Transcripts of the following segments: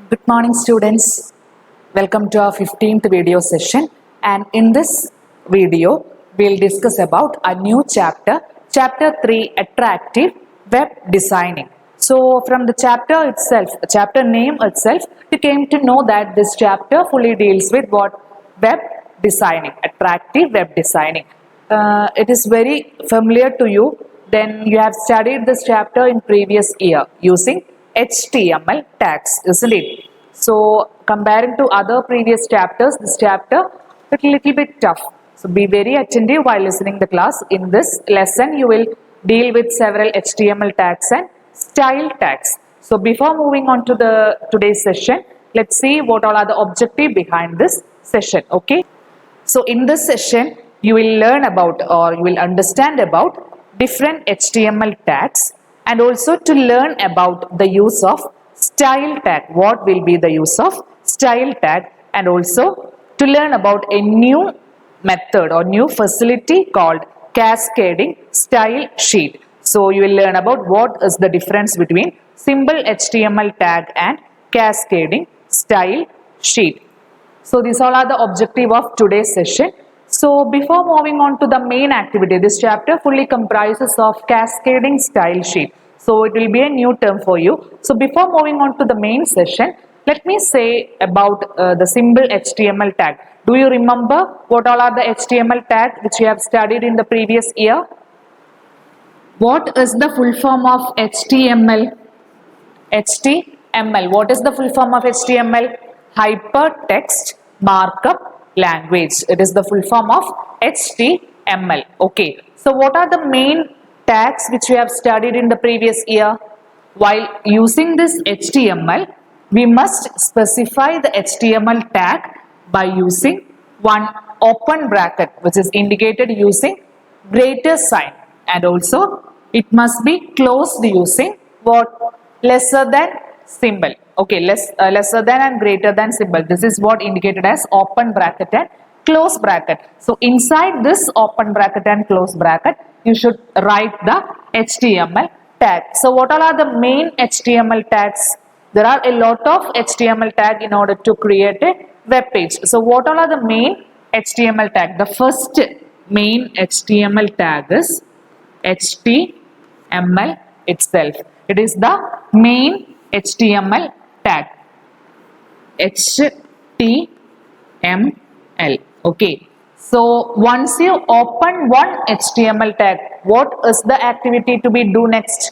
Good morning, students. Welcome to our 15th video session. And in this video, we'll discuss about a new chapter, Chapter 3, Attractive Web Designing. So, from the chapter itself, the chapter name itself, we came to know that this chapter fully deals with what? Web designing, attractive web designing. It is very familiar to you. Then you have studied this chapter in previous year using HTML tags, isn't it? So comparing to other previous chapters, this chapter is a little bit tough. So be very attentive while listening the class. In this lesson, you will deal with several HTML tags and style tags. So before moving on to the today's session, let's see what all are the objective behind this session. Okay. So in this session, you will learn about or you will understand about different HTML tags and also to learn about the use of style tag. What will be the use of style tag, and also to learn about a new method or new facility called cascading style sheet. So you will learn about what is the difference between simple HTML tag and cascading style sheet. So these all are the objective of today's session. So before moving on to the main activity, this chapter fully comprises of cascading style sheet. So it will be a new term for you. So before moving on to the main session, let me say about the simple HTML tag. Do you remember what all are the HTML tag which you have studied in the previous year? What is the full form of HTML? HTML. What is the full form of HTML? Hypertext Markup Language. It is the full form of HTML. Okay. So what are the main tags which we have studied in the previous year? While using this HTML, we must specify the HTML tag by using one open bracket which is indicated using greater sign, and also it must be closed using what? Lesser than symbol. Okay, lesser than and greater than symbol. This is what indicated as open bracket and close bracket. So inside this open bracket and close bracket, you should write the HTML tag. So what all are the main HTML tags? There are a lot of HTML tag in order to create a web page. So what all are the main HTML tag? The first main HTML tag is HTML itself. It is the main HTML tag. HTML. Okay. So once you open one HTML tag, what is the activity to be do next?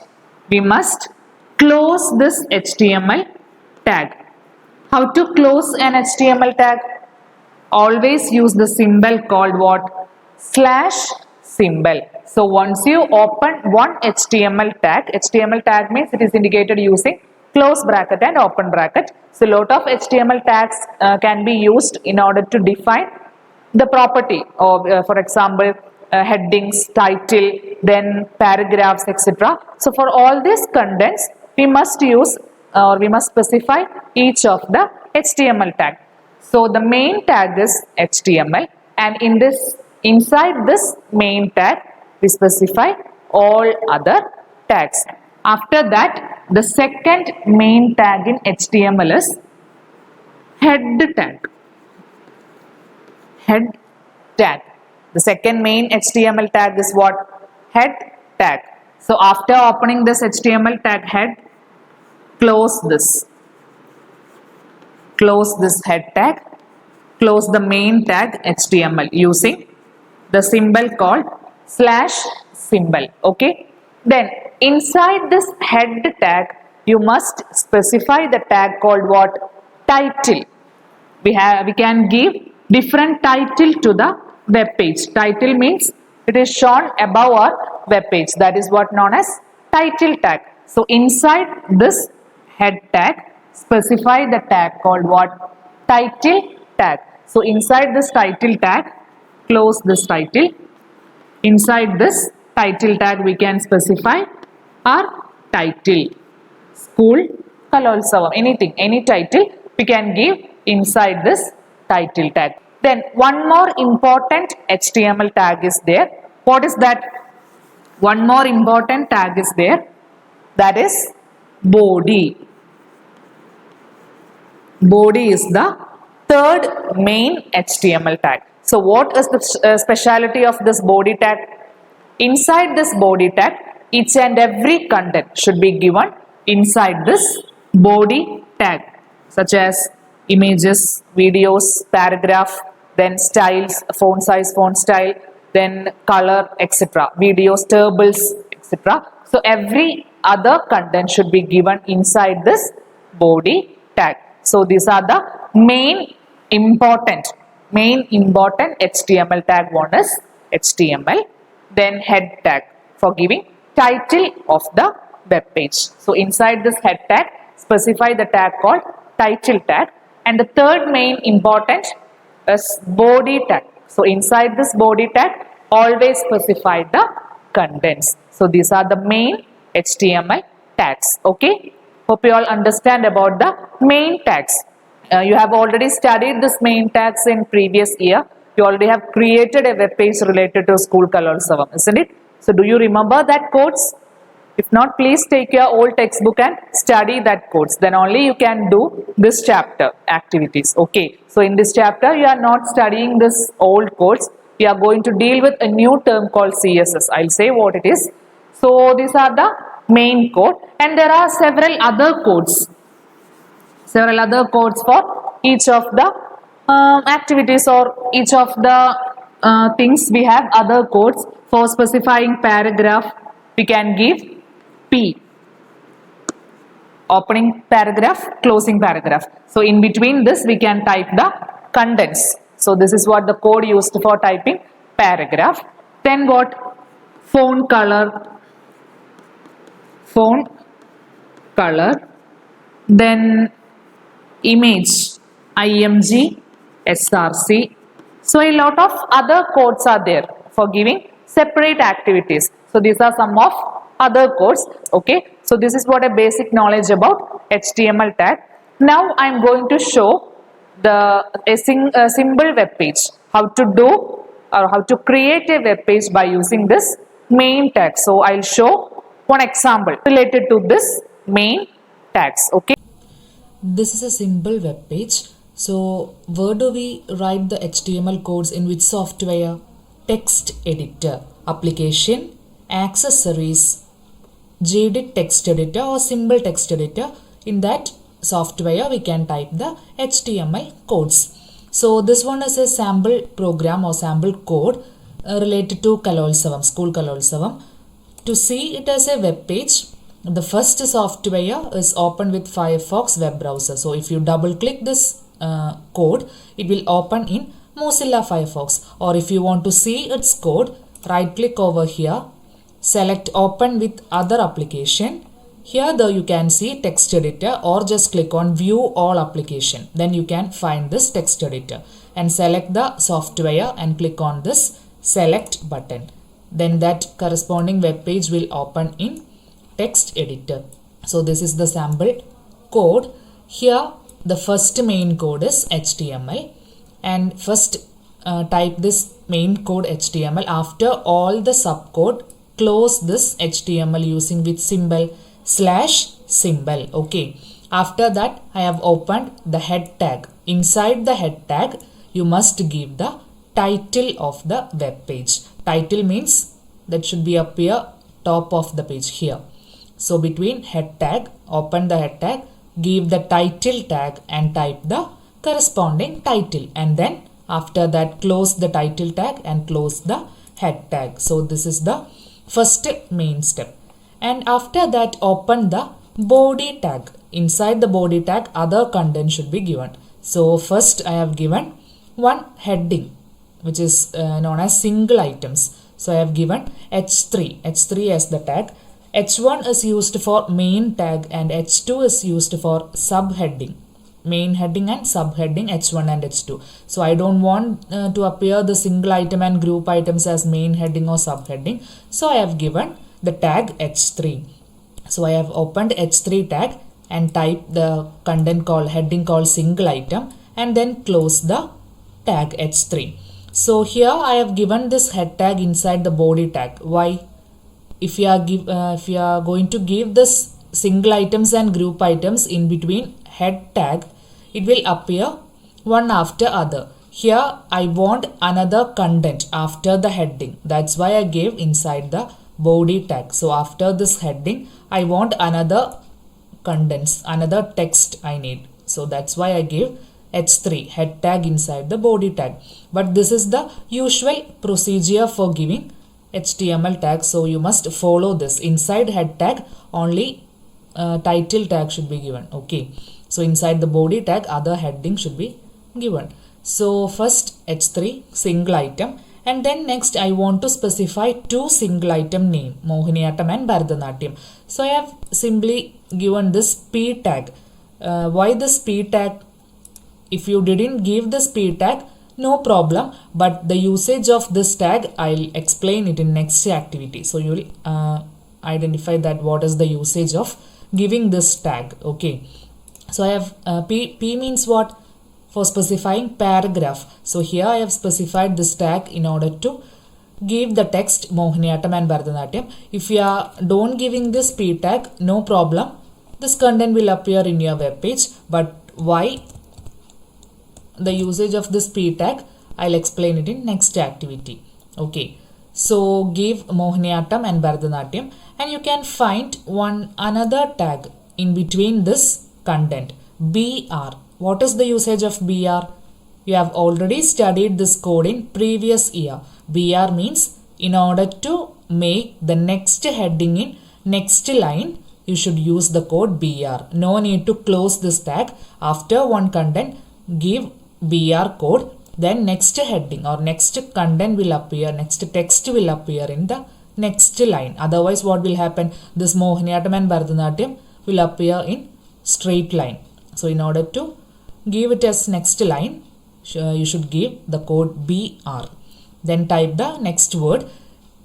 We must close this HTML tag. How to close an HTML tag? Always use the symbol called what? Slash symbol. So once you open one HTML tag means it is indicated using close bracket and open bracket. So lot of HTML tags can be used in order to define the property of, for example, headings, title, then paragraphs, etc. So for all these contents, we must use or we must specify each of the HTML tag. So the main tag is HTML, and inside this main tag, we specify all other tags. After that, the second main tag in HTML is head tag. Head tag. The second main HTML tag is what? Head tag. So after opening this HTML tag head, close this. Close this head tag. Close the main tag HTML using the symbol called slash symbol. Okay. Then inside this head tag, you must specify the tag called what? Title. We can give different title to the web page. Title means it is shown above our web page. That is what known as title tag. So inside this head tag, specify the tag called what? Title tag. So inside this title tag, close this title. Inside this title tag, we can specify our title. School Kalolsavam, anything, any title we can give inside this title tag. Then one more important HTML tag is there. What is that? One more important tag is there. That is body. Body is the third main HTML tag. So what is the speciality of this body tag? Inside this body tag, each and every content should be given inside this body tag, such as images, videos, paragraph, then styles, font size, font style, then color, etc. Videos, tables, etc. So every other content should be given inside this body tag. So these are the main important HTML tag. One is HTML, then head tag for giving title of the web page. So inside this head tag, specify the tag called title tag, and the third main important is body tag. So inside this body tag, always specify the contents. So these are the main HTML tags. Okay, hope you all understand about the main tags. You have already studied this main tags in previous year. You already have created a web page related to School Kalolsavam, isn't it? So do you remember that codes? If not, please take your old textbook and study that codes. Then only you can do this chapter activities. Okay. So in this chapter, you are not studying this old codes. We are going to deal with a new term called CSS. I'll say what it is. So these are the main code, and there are several other codes. Several other codes for each of the activities or each of the things. We have other codes for specifying paragraph. We can give P, opening paragraph, closing paragraph. So in between this we can type the contents. So this is what the code used for typing paragraph. Then what? Font color, then image, img, src. So a lot of other codes are there for giving separate activities. So these are some of other codes. Okay, so this is what a basic knowledge about HTML tag. Now I am going to show a simple web page, how to do or how to create a web page by using this main tag. So I'll show one example related to this main tags. Okay, this is a simple web page. So where do we write the HTML codes, in which software? Text editor, application, accessories, Gedit text editor or simple text editor. In that software we can type the HTML codes. So this one is a sample program or sample code related to Kalolsavam, School Kalolsavam. To see it as a web page, the first software is open with Firefox web browser. So if you double click this code, it will open in Mozilla Firefox. Or if you want to see its code, right click over here, select open with other application. Here though you can see text editor, or just click on view all application. Then you can find this text editor and select the software and click on this select button. Then that corresponding web page will open in text editor. So this is the sample code. Here the first main code is HTML, and first type this main code HTML. After all the subcode, close this HTML using with symbol /symbol. Okay, after that I have opened the head tag. Inside the head tag you must give the title of the web page. Title means that should be appear top of the page here. So between head tag, open the head tag, give the title tag and type the corresponding title, and then after that close the title tag and close the head tag. So this is the first main step. And after that open the body tag. Inside the body tag other content should be given. So first I have given one heading which is known as single items. So I have given h3 as the tag. H1 is used for main tag and H2 is used for subheading. Main heading and subheading H1 and H2. So I don't want to appear the single item and group items as main heading or subheading. So I have given the tag H3. So I have opened H3 tag and type the content called heading called single item, and then close the tag H3. So here I have given this head tag inside the body tag. Why? If you are going to give this single items and group items in between head tag, it will appear one after other. Here I want another content after the heading. That's why I gave inside the body tag. So after this heading, I want another contents, another text I need. So that's why I gave h3 head tag inside the body tag. But this is the usual procedure for giving HTML tag. So you must follow this. Inside head tag only title tag should be given. Okay. So inside the body tag other heading should be given. So first h3 single item, and then next I want to specify two single item name, Mohiniyattam and Bharatanatyam. So I have simply given this p tag. Why this p tag? If you didn't give this p tag, no problem, but the usage of this tag I'll explain it in next activity. So you will identify that what is the usage of giving this tag. Okay. So I have p means what? For specifying paragraph. So here I have specified this tag in order to give the text Mohiniyattam and Bharatanatyam. If you are don't giving this p tag, no problem. This content will appear in your web page. But why the usage of this p tag? I'll explain it in next activity. Okay. So give Mohiniyattam and Bharatanatyam, and you can find another tag in between this content, BR. What is the usage of BR? You have already studied this code in previous year. BR means in order to make the next heading in next line, you should use the code BR. No need to close this tag. After one content, give BR code. Then next heading or next content will appear, next text will appear in the next line. Otherwise, what will happen? This Mohiniyattam and Bharatanatyam will appear in straight line. So in order to give it as next line, you should give the code BR. Then type the next word.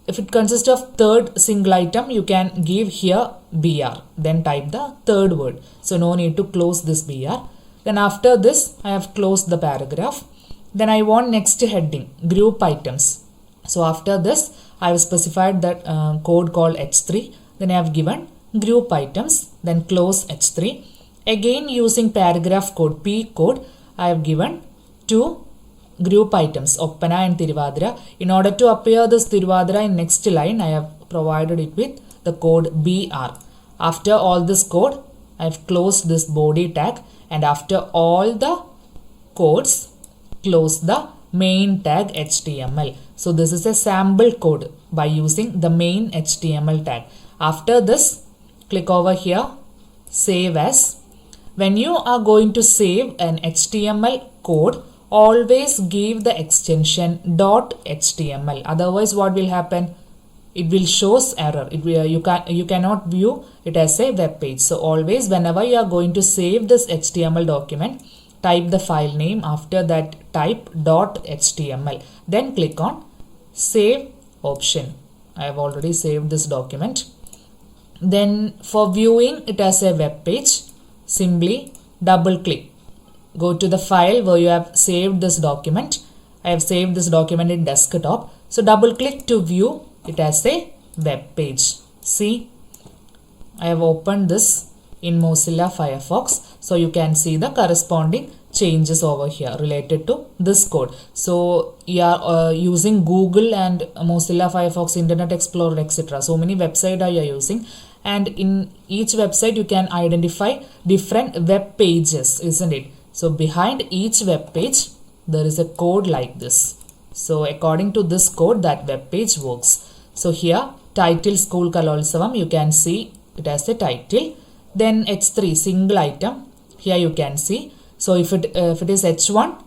If it consists of third single item, you can give here BR. Then type the third word. So no need to close this BR. Then after this, I have closed the paragraph. Then I want next heading, group items. So after this, I have specified that code called h3. Then I have given group items. Then close h3. Again using paragraph code, P code, I have given two group items, Oppana and Tiruvadira. In order to appear this Tiruvadira in next line, I have provided it with the code BR. After all this code, I have closed this body tag, and after all the codes, close the main tag HTML. So this is a sample code by using the main HTML tag. After this, click over here, save as. When you are going to save an HTML code, always give the extension .html. Otherwise, what will happen? It will shows error. You cannot view it as a web page. So always whenever you are going to save this HTML document, type the file name. After that, type .html. Then click on save option. I have already saved this document. Then for viewing it as a web page, simply double click. Go to the file where you have saved this document. I have saved this document in desktop. So double click to view it as a web page. See, I have opened this in Mozilla Firefox. So you can see the corresponding changes over here related to this code. So you are using Google and Mozilla Firefox, Internet Explorer, etc. So many websites are you using, and in each website you can identify different web pages, isn't it? So behind each web page there is a code like this. So according to this code, that web page works. So here title School Kalolsavam, you can see it as a title. Then H3 single item, here you can see. So if it is H1,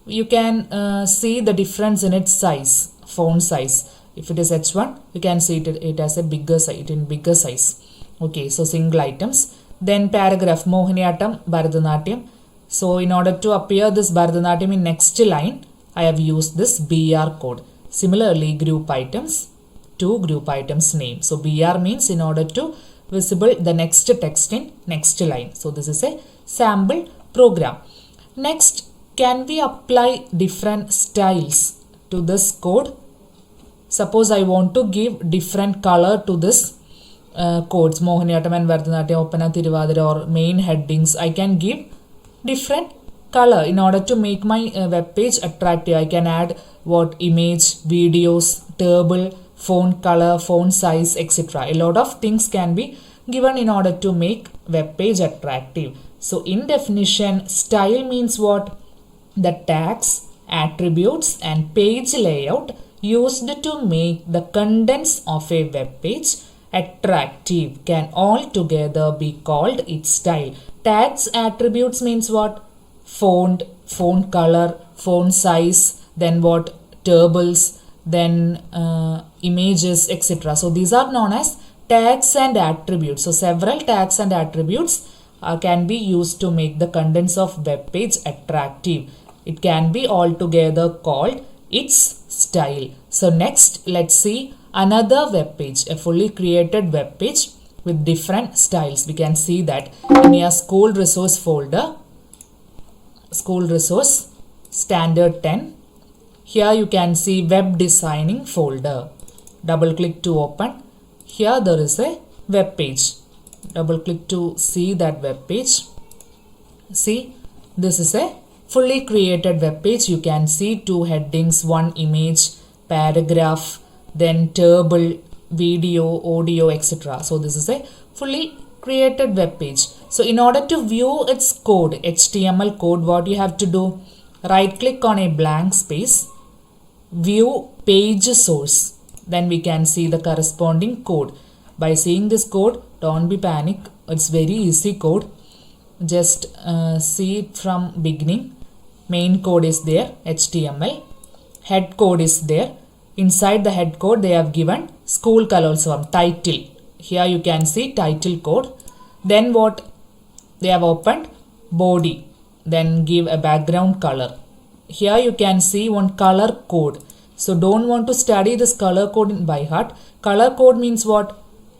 you can see the difference in its size, font size. If it is H1, you can see it as a bigger size. Okay, so single items. Then paragraph Mohiniyattam, Bharatanatyam. So in order to appear this Bharatanatyam in next line, I have used this BR code. Similarly, group items, to group items name. So BR means in order to visible the next text in next line. So this is a sample program. Next, can we apply different styles to this code? Suppose I want to give different color to this codes, Mohiniyattam and Bharatanatyam, Oppana, Tiruvadira, or main headings. I can give different color in order to make my web page attractive. I can add what image, videos, table, font color, font size, etc. A lot of things can be given in order to make web page attractive. So in definition, style means what? The tags, attributes and page layout used to make the contents of a web page attractive can altogether be called its style. Tags, attributes means what? Font, font color, font size, then what? Tables, then images, etc. So these are known as tags and attributes. So several tags and attributes can be used to make the contents of web page attractive. It can be altogether called its style. So next, let's see another web page, a fully created web page with different styles. We can see that in your school resource folder, school resource standard 10. Here you can see web designing folder. Double click to open. Here there is a web page. Double click to see that web page. See, this is a fully created web page. You can see two headings, one image, paragraph, then table, video, audio, etc. So this is a fully created web page. So in order to view its code, HTML code, what you have to do? Right click on a blank space, view page source. Then we can see the corresponding code. By seeing this code, don't be panic. It's very easy code. Just see it from beginning. Main code is there, HTML. Head code is there. Inside the head code, they have given School Kalolsavam title. Here you can see title code. Then what? They have opened body. Then give a background color. Here you can see one color code. So don't want to study this color code by heart. Color code means what?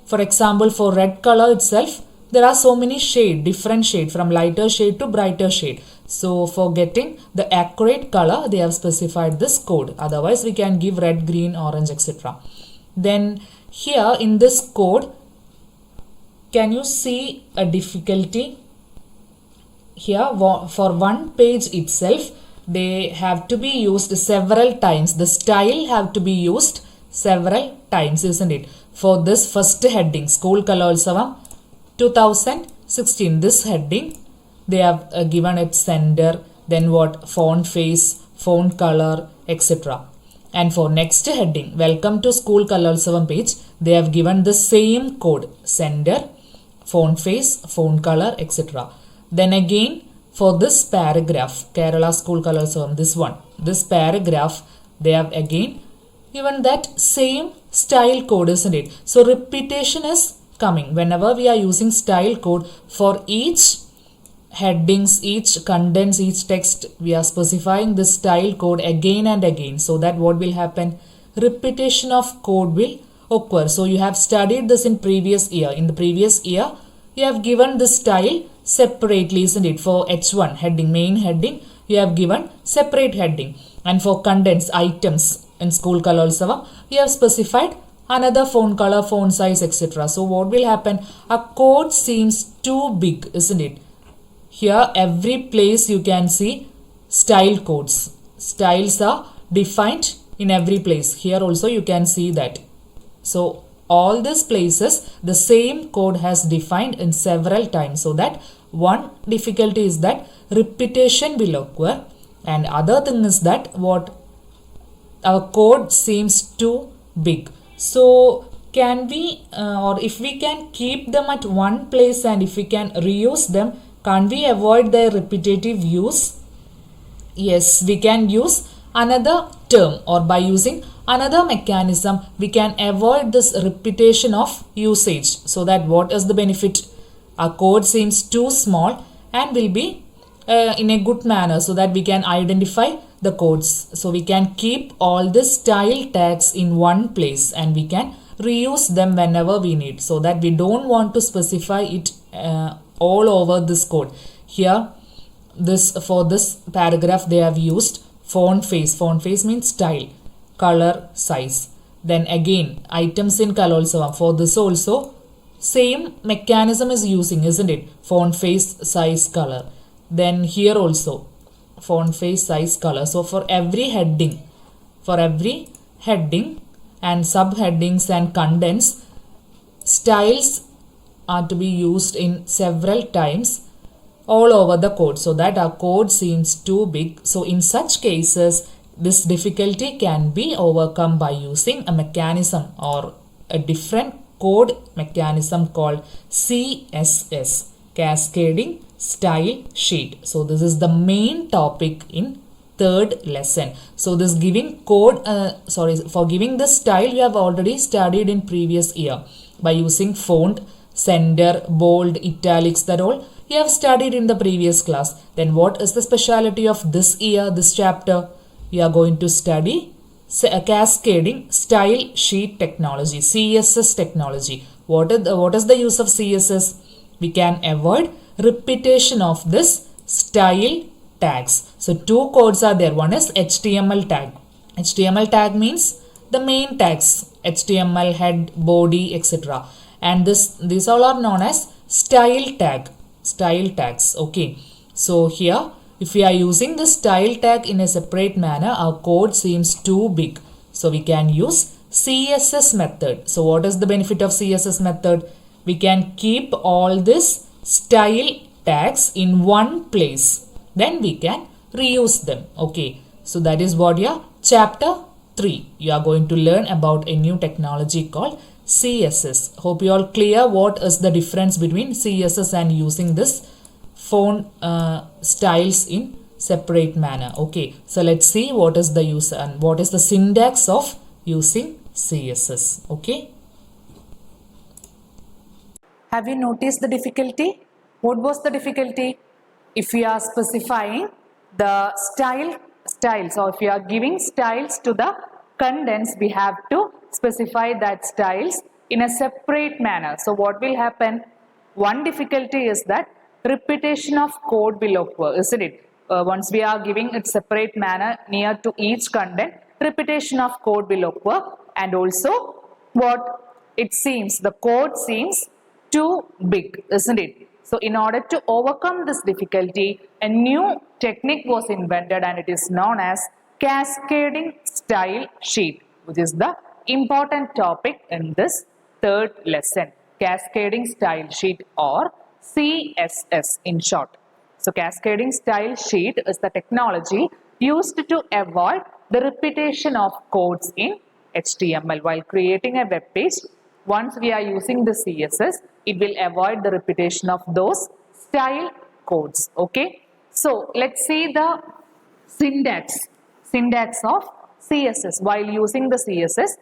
For example, for red color itself, there are so many shade, different shade, from lighter shade to brighter shade. So for getting the accurate color, they have specified this code. Otherwise, we can give red, green, orange, etc. Then here in this code, can you see a difficulty? Here for one page itself, they have to be used several times. The style have to be used several times, isn't it? For this first heading, School Kalolsavam 2016, this heading, they have given it center, then what? Font face, font color, etc. And for next heading, Welcome to School Kalolsavam page, they have given the same code, center, font face, font color, etc. Then again, for this paragraph, Kerala School Kalolsavam, this one, this paragraph, they have again given that same style code, isn't it? So repetition is coming. Whenever we are using style code, for each headings, each contents, each text, we are specifying this style code again and again. So that what will happen? Repetition of code will occur. So you have studied this in previous year. In the previous year, you have given this style separately, isn't it? For H1 heading, main heading, you have given separate heading. And for contents, items in School Kalolsavam, you have specified another font color, font size, etc. So what will happen? A code seems too big, isn't it? Here every place you can see style codes. Styles are defined in every place. Here also you can see that. So all these places, the same code has defined in several times. So that one difficulty is that repetition will occur. And other thing is that what? Our code seems too big. So can we or if we can keep them at one place and if we can reuse them, can't we avoid their repetitive use? Yes, we can use another term, or by using another mechanism, we can avoid this repetition of usage. So that what is the benefit? Our code seems too small and will be in a good manner, so that we can identify the codes. So we can keep all the style tags in one place and we can reuse them whenever we need, so that we don't want to specify it all over this code. Here, this for this paragraph, they have used font face. Font face means style, color, size. Then again, items in Kalolsavam. For this also, same mechanism is using, isn't it? Font face, size, color. Then here also font face, size, color. So for every heading and subheadings and contents, styles are to be used in several times all over the code, so that our code seems too big. So in such cases, this difficulty can be overcome by using a mechanism or a different code mechanism called CSS, Cascading Style Sheet. So this is the main topic in third lesson. So this giving code, for giving the style, we have already studied in previous year by using font, center, bold, italics, that all you have studied in the previous class. Then what is the speciality of this year, this chapter? We are going to study cascading style sheet technology, CSS technology. What is the use of CSS? We can avoid repetition of this style tags. So two codes are there. One is HTML tag. HTML tag means the main tags, HTML, head, body, etc. And these all are known as style tags. Okay. So here, if we are using the style tag in a separate manner, our code seems too big. So we can use CSS method. So what is the benefit of CSS method? We can keep all this style tags in one place. Then we can reuse them. Okay. So that is what your chapter 3. You are going to learn about a new technology called CSS. Hope you all clear what is the difference between CSS and using this font styles in separate manner. Okay, so let's see what is the use and what is the syntax of using CSS. Okay. Have you noticed the difficulty? What was the difficulty? If we are specifying the styles, or if we are giving styles to the contents, we have to specify that styles in a separate manner. So what will happen? One difficulty is that repetition of code will occur, isn't it? Once we are giving it separate manner near to each content, repetition of code will occur, and also what it seems, the code seems too big, isn't it? So in order to overcome this difficulty, a new technique was invented, and it is known as cascading style sheet, which is the important topic in this third lesson. Cascading style sheet, or CSS in short. So cascading style sheet is the technology used to avoid the repetition of codes in HTML while creating a web page. Once we are using the CSS, it will avoid the repetition of those style codes. Okay. So let's see the syntax of CSS. While using the CSS,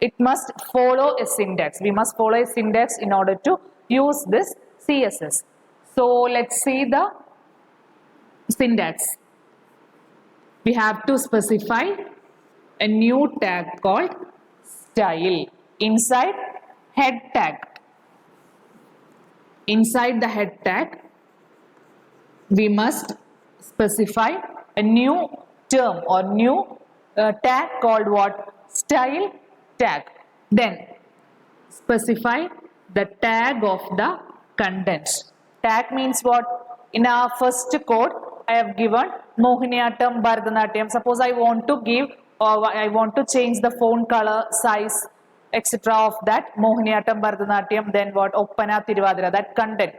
it must follow a syntax. We must follow a syntax in order to use this CSS. So let's see the syntax. We have to specify a new tag called style inside head tag. Inside the head tag, we must specify a new term or new tag called what? Style tag. Then specify the tag of the contents. Tag means what? In our first code, I have given Mohiniyattam, Bharatanatyam. Suppose I want to give, or I want to change the font color, size, etc. of that Mohiniyattam, Bharatanatyam, then what? Oppana, Tiruvadira, that content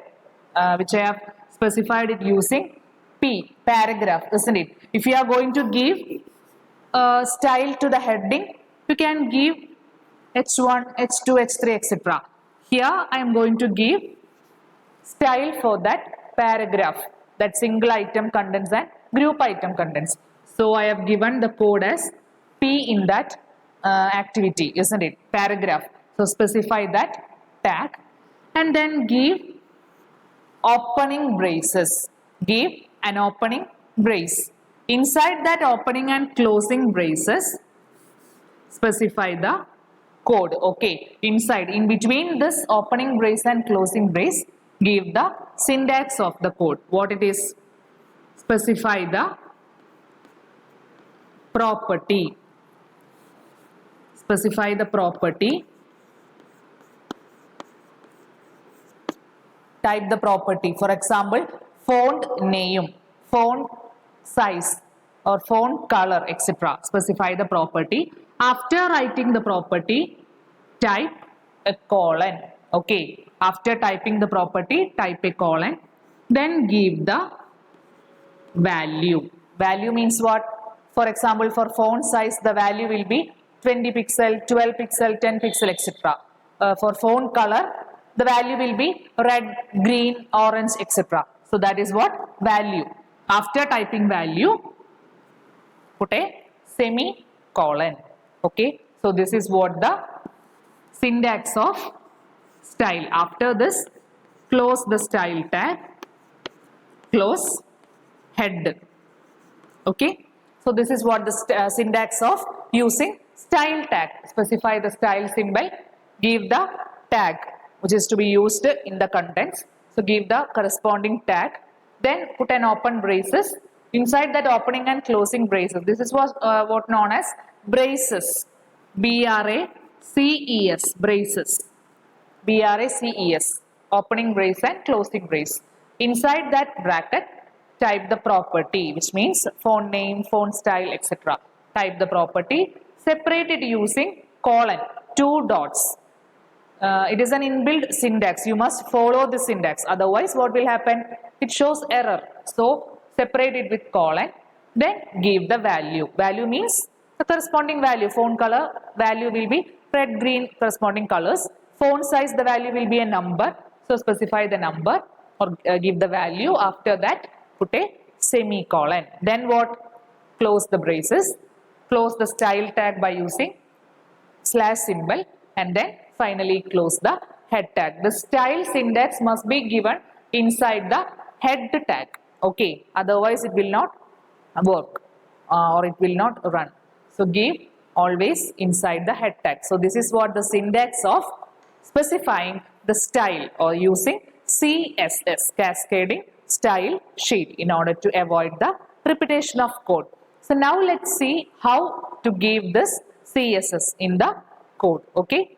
which I have specified it using P, paragraph, isn't it? If you are going to give a style to the heading, you can give H1, H2, H3, etc. Here I am going to give style for that paragraph, that single item contents and group item contents. So I have given the code as P in that activity, isn't it? Paragraph. So specify that tag and then give opening braces. Give an opening brace. Inside that opening and closing braces, specify the code. Okay. Inside, in between this opening brace and closing brace, give the syntax of the code. What it is? Specify the property. Specify the property. Type the property. For example, font name, font size or font color, etc. Specify the property. After writing the property, type a colon. Okay, after typing the property, type a colon, then give the value. Value means what? For example, for font size, the value will be 20 pixel, 12 pixel, 10 pixel, etc. For font color, the value will be red, green, orange, etc. So that is what? Value. After typing value, put a semicolon. Okay, so this is what the syntax of style. After this, close the style tag, close head. Okay, so this is what the syntax of using style tag. Specify the style symbol, give the tag which is to be used in the contents. So give the corresponding tag, then put an open braces. Inside that opening and closing braces, this is what known as braces. B-R-A-C-E-S, braces. B-R-A-C-E-S, opening brace and closing brace. Inside that bracket, type the property, which means font name, font style, etc. Type the property, separate it using colon, 2 dots. It is an inbuilt syntax. You must follow the syntax. Otherwise, what will happen? It shows error. So, separate it with colon. Then give the value. Value means the corresponding value. Font color value will be red, green, corresponding colors. Font size, the value will be a number. So, specify the number or give the value. After that, put a semicolon. Then what? Close the braces. Close the style tag by using slash symbol, and then finally close the head tag. The style syntax must be given inside the head tag. Okay, otherwise it will not work or it will not run. So give always inside the head tag. So this is what the syntax of specifying the style or using CSS, cascading style sheet, in order to avoid the repetition of code. So now let's see how to give this CSS in the code. Okay,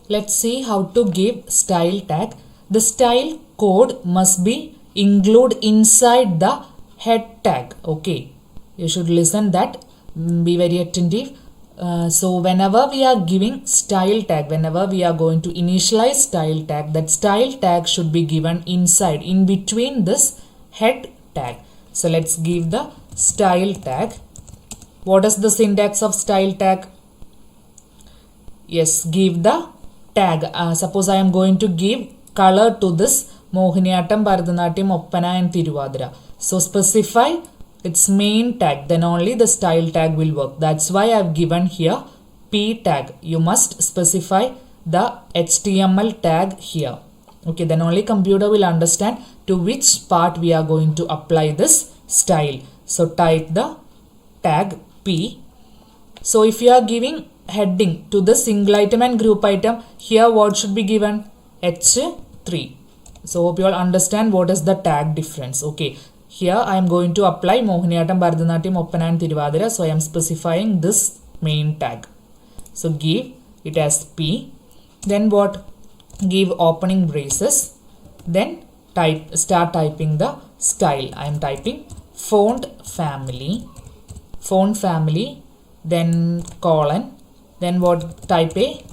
Let's see how to give style tag. The style code must be included inside the head tag. Okay, you should listen that, be very attentive. So whenever we are giving style tag, whenever we are going to initialize style tag, that style tag should be given inside, in between this head tag. So let's give the style tag. What is the syntax of style tag? Yes, give the tag. Suppose I am going to give color to this Mohiniyattam, Bharatanatyam, Oppana and Tiruvadira. So specify its main tag, then only the style tag will work. That's why I have given here P tag. You must specify the HTML tag here. Okay, then only computer will understand to which part we are going to apply this style. So type the tag P. So if you are giving heading to the single item and group item, here what should be given? H3. So hope you all understand what is the tag difference. Okay, here I am going to apply Mohiniyattam, Bharatanatyam, Oppana and Tiruvadira. So I am specifying this main tag. So give it as P. Then what? Give opening braces. Then start typing the style. I am typing font family, then colon. Then what? Type a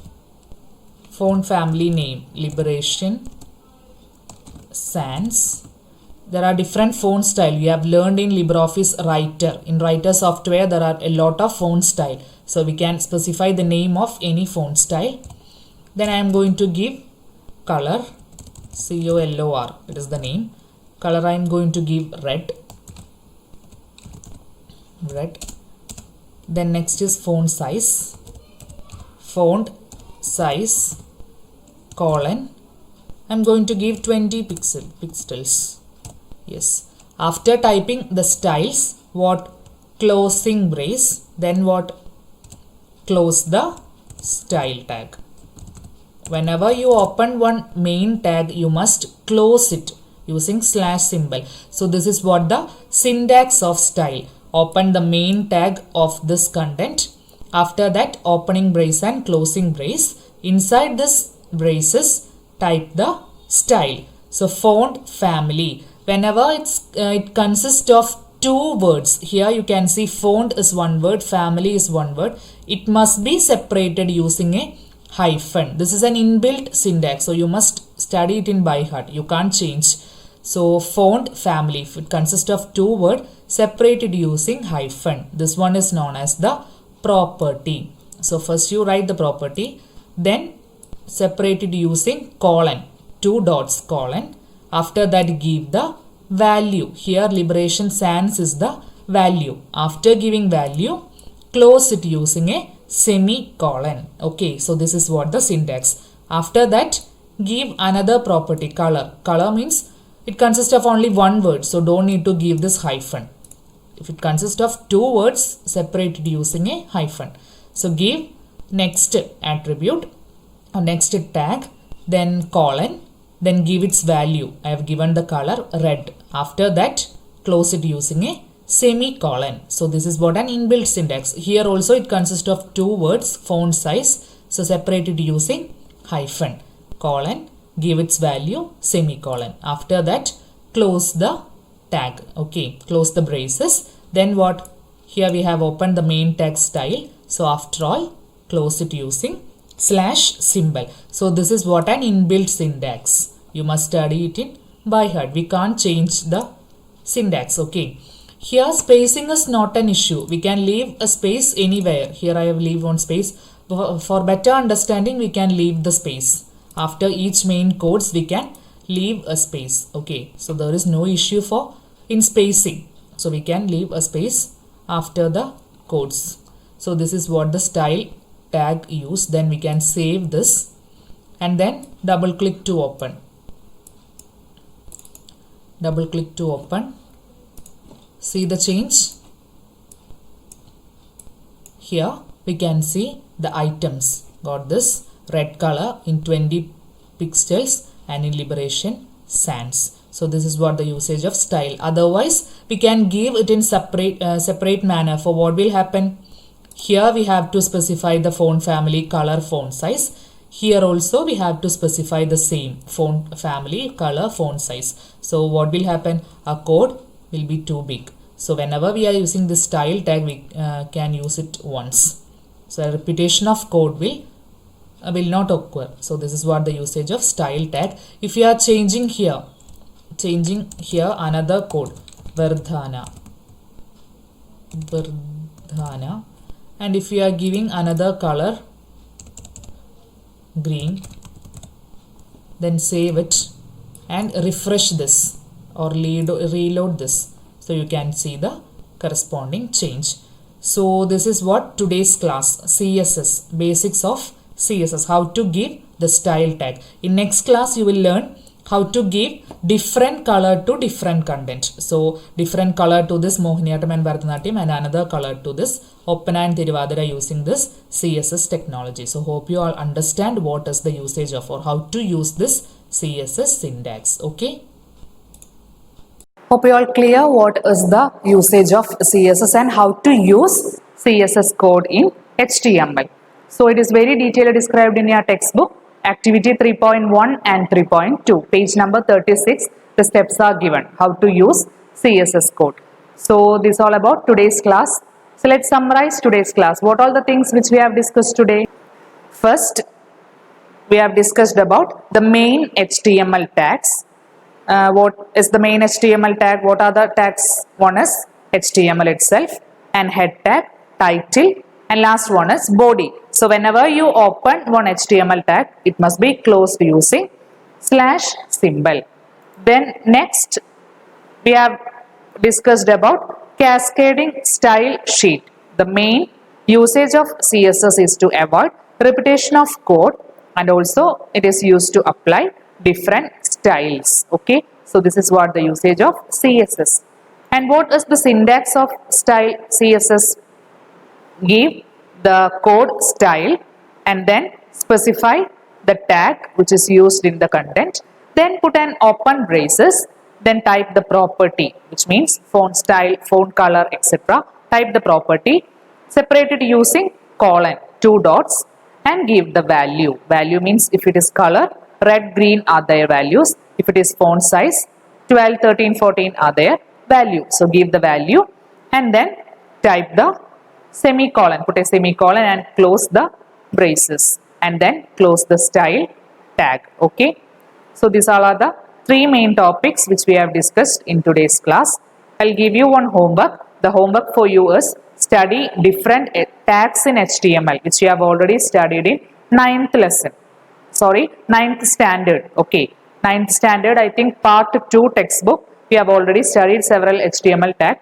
font family name, Liberation Sans. There are different font style. You have learned in LibreOffice Writer. In Writer software, there are a lot of font style. So we can specify the name of any font style. Then I am going to give color, COLOR. It is the name. Color I am going to give red. Then next is font size. Font size colon. I am going to give 20 pixels. Yes. After typing the styles, what? Closing brace. Then what? Close the style tag. Whenever you open one main tag, you must close it using slash symbol. So this is what the syntax of style. Open the main tag of this content. After that, opening brace and closing brace. Inside this braces, type the style. So font family. whenever it consists of two words, here you can see font is one word, family is one word, it must be separated using a hyphen. This is an inbuilt syntax, so you must study it in by heart, you can't change. So font, family, if it consists of two words, separated using hyphen, this one is known as the property. So first you write the property, then separated using colon, two dots colon. After that give the value. Here Liberation Sans is the value. After giving value, close it using a semicolon. Okay, so this is what the syntax. After that, give another property, color. Color means it consists of only one word, so don't need to give this hyphen. If it consists of two words, separated using a hyphen. So give next attribute or next tag, then colon, then give its value. I have given the color red. After that, close it using a semicolon. So this is what an inbuilt syntax. Here also it consists of two words, font size. So separated using hyphen, colon, give its value, semicolon. After that, close the tag. Okay, close the braces. Then what? Here we have opened the main tag style. So after all, close it using slash symbol. So this is what an inbuilt syntax. You must study it in by heart. We can't change the syntax. Okay. Here spacing is not an issue. We can leave a space anywhere. Here I have leave one space. For better understanding, we can leave the space. After each main codes, we can leave a space. Okay. So there is no issue for in spacing. So we can leave a space after the codes. So this is what the style tag use. Then we can save this and then double click to open. Double click to open. See the change? Here we can see the items got this red color in 20 pixels and in Liberation Sans. So this is what the usage of style. Otherwise we can give it in separate manner. For what will happen? Here we have to specify the font family, color, font size. Here also we have to specify the same font family, color, font size. So what will happen? A code will be too big. So whenever we are using this style tag, we can use it once. So a repetition of code will not occur. So this is what the usage of style tag. If you are changing here another code, Vardhana, and if you are giving another color, green, then save it and refresh this or reload this. So you can see the corresponding change. So this is what today's class, CSS, basics of CSS, how to give the style tag. In next class you will learn how to give different color to different content. So different color to this Mohiniyattam and Bharatanatyam and another color to this Oppana and Thiruvadira using this CSS technology. So hope you all understand what is the usage of or how to use this CSS syntax. Okay. Hope you all clear what is the usage of CSS and how to use CSS code in HTML. So it is very detailed described in your textbook, activity 3.1 and 3.2, page number 36. The steps are given how to use CSS code. So this is all about today's class. So let's summarize today's class. What all the things which we have discussed today? First, we have discussed about the main HTML tags. What is the main HTML tag? What are the tags? One is HTML itself and head tag, title, and last one is body. So whenever you open one HTML tag, it must be closed using slash symbol. Then next we have discussed about cascading style sheet. The main usage of CSS is to avoid repetition of code and also it is used to apply different styles. Okay, so this is what the usage of CSS. And what is the syntax of style CSS? Give the code style and then specify the tag which is used in the content, then put an open braces, then type the property which means font style, font color, etc. Type the property, separate it using colon, two dots, and give the value. Value means if it is color, red, green are their values. If it is font size, 12, 13, 14 are their value. So give the value and then type the semicolon, put a semicolon and close the braces and then close the style tag. Okay. So these all are the three main topics which we have discussed in today's class. I'll give you one homework. The homework for you is study different tags in HTML which you have already studied in 9th lesson. Sorry, 9th standard. Okay, 9th standard, I think part 2 textbook. We have already studied several HTML tags.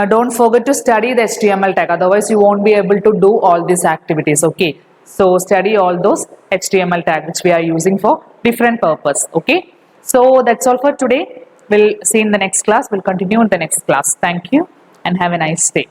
Don't forget to study the HTML tag, otherwise you won't be able to do all these activities. Okay, so study all those HTML tag which we are using for different purpose. Okay, so that's all for today. We'll see in the next class. We'll continue in the next class. Thank you and have a nice day.